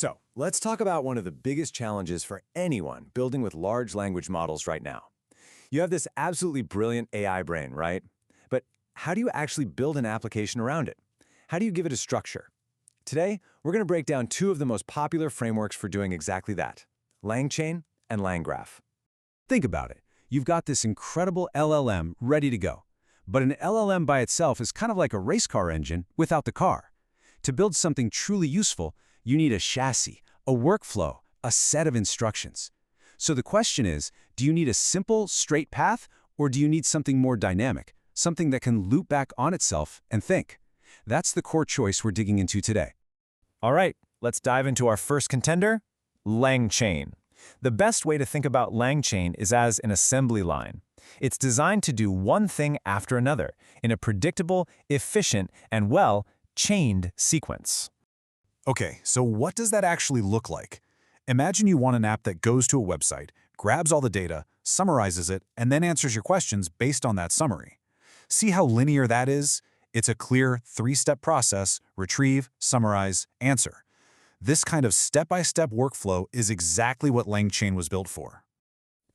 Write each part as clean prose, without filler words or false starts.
So, let's talk about one of the biggest challenges for anyone building with large language models right now. You have this absolutely brilliant AI brain, right? But how do you actually build an application around it? How do you give it a structure? Today, we're going to break down two of the most popular frameworks for doing exactly that, LangChain and LangGraph. Think about it. You've got this incredible LLM ready to go. But an LLM by itself is kind of like a race car engine without the car. To build something truly useful, you need a chassis, a workflow, a set of instructions. So the question is, do you need a simple, straight path, or do you need something more dynamic, something that can loop back on itself and think? That's the core choice we're digging into today. All right, let's dive into our first contender, LangChain. The best way to think about LangChain is as an assembly line. It's designed to do one thing after another in a predictable, efficient, and chained sequence. Okay, so what does that actually look like? Imagine you want an app that goes to a website, grabs all the data, summarizes it, and then answers your questions based on that summary. See how linear that is? It's a clear three-step process: retrieve, summarize, answer. This kind of step-by-step workflow is exactly what LangChain was built for.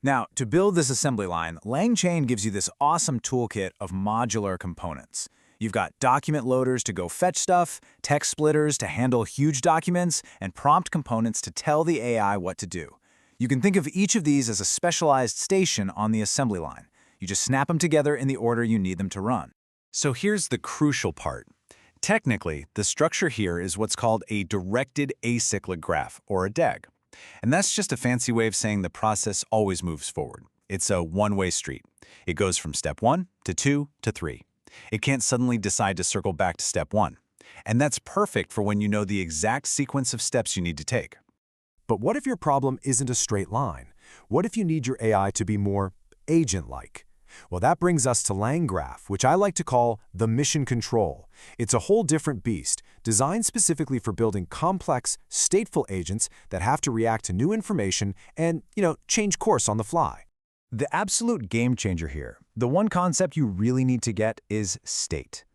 Now, to build this assembly line, LangChain gives you this awesome toolkit of modular components. You've got document loaders to go fetch stuff, text splitters to handle huge documents, and prompt components to tell the AI what to do. You can think of each of these as a specialized station on the assembly line. You just snap them together in the order you need them to run. So here's the crucial part. Technically, the structure here is what's called a directed acyclic graph, or a DAG. And that's just a fancy way of saying the process always moves forward. It's a one-way street. It goes from step 1 to 2 to 3. It can't suddenly decide to circle back to step 1. And that's perfect for when you know the exact sequence of steps you need to take. But what if your problem isn't a straight line? What if you need your AI to be more agent-like? Well, that brings us to LangGraph, which I like to call the mission control. It's a whole different beast, designed specifically for building complex, stateful agents that have to react to new information and, change course on the fly. The absolute game changer here, the one concept you really need to get, is state.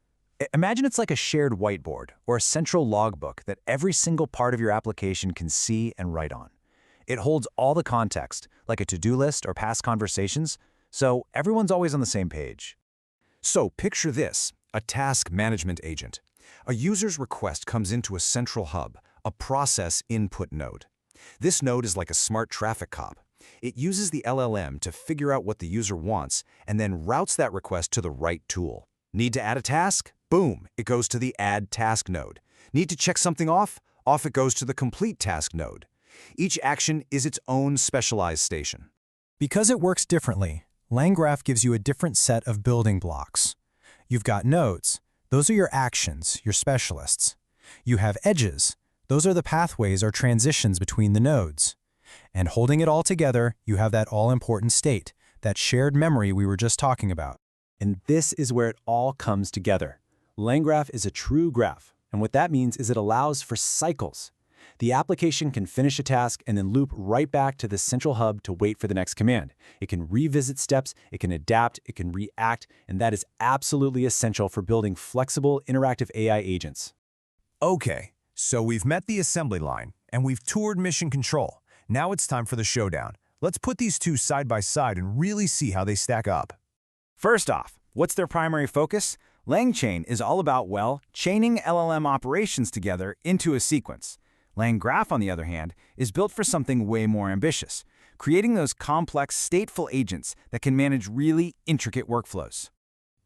Imagine it's like a shared whiteboard or a central logbook that every single part of your application can see and write on. It holds all the context, like a to-do list or past conversations, so everyone's always on the same page. So picture this, a task management agent. A user's request comes into a central hub, a process input node. This node is like a smart traffic cop. It uses the LLM to figure out what the user wants and then routes that request to the right tool. Need to add a task? Boom, it goes to the Add Task node. Need to check something off? Off it goes to the Complete Task node. Each action is its own specialized station. Because it works differently, LangGraph gives you a different set of building blocks. You've got nodes. Those are your actions, your specialists. You have edges. Those are the pathways or transitions between the nodes. And holding it all together, you have that all-important state, that shared memory we were just talking about. And this is where it all comes together. LangGraph is a true graph, and what that means is it allows for cycles. The application can finish a task and then loop right back to the central hub to wait for the next command. It can revisit steps, it can adapt, it can react, and that is absolutely essential for building flexible, interactive AI agents. Okay, so we've met the assembly line, and we've toured mission control. Now it's time for the showdown. Let's put these two side by side and really see how they stack up. First off, what's their primary focus? LangChain is all about, chaining LLM operations together into a sequence. LangGraph, on the other hand, is built for something way more ambitious, creating those complex, stateful agents that can manage really intricate workflows.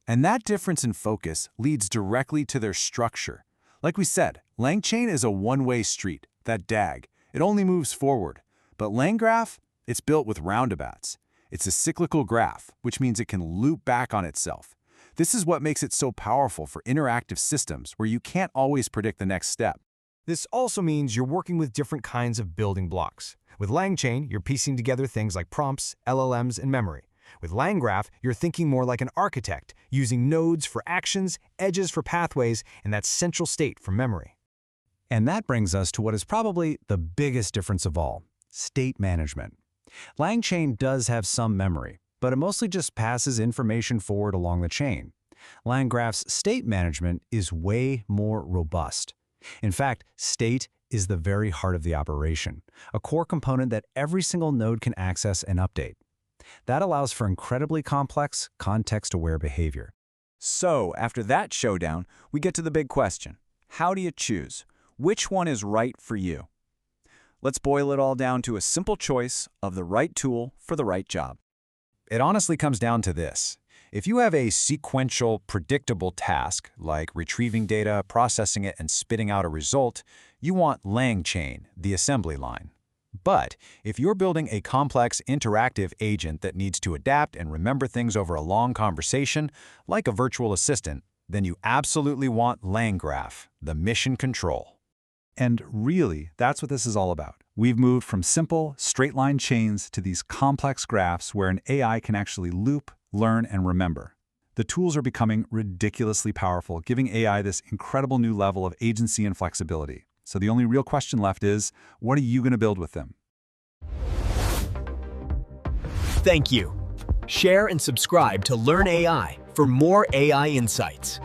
And that difference in focus leads directly to their structure. Like we said, LangChain is a one-way street, that DAG. It only moves forward. But LangGraph, it's built with roundabouts. It's a cyclical graph, which means it can loop back on itself. This is what makes it so powerful for interactive systems where you can't always predict the next step. This also means you're working with different kinds of building blocks. With LangChain, you're piecing together things like prompts, LLMs, and memory. With LangGraph, you're thinking more like an architect, using nodes for actions, edges for pathways, and that central state for memory. And that brings us to what is probably the biggest difference of all, state management. LangChain does have some memory, but it mostly just passes information forward along the chain. LangGraph's state management is way more robust. In fact, state is the very heart of the operation, a core component that every single node can access and update. That allows for incredibly complex, context-aware behavior. So, after that showdown, we get to the big question. How do you choose? Which one is right for you? Let's boil it all down to a simple choice of the right tool for the right job. It honestly comes down to this. If you have a sequential, predictable task, like retrieving data, processing it, and spitting out a result, you want LangChain, the assembly line. But if you're building a complex, interactive agent that needs to adapt and remember things over a long conversation, like a virtual assistant, then you absolutely want LangGraph, the mission control. And really, that's what this is all about. We've moved from simple, straight-line chains to these complex graphs where an AI can actually loop, learn, and remember. The tools are becoming ridiculously powerful, giving AI this incredible new level of agency and flexibility. So the only real question left is, what are you going to build with them? Thank you. Share and subscribe to Learn AI for more AI insights.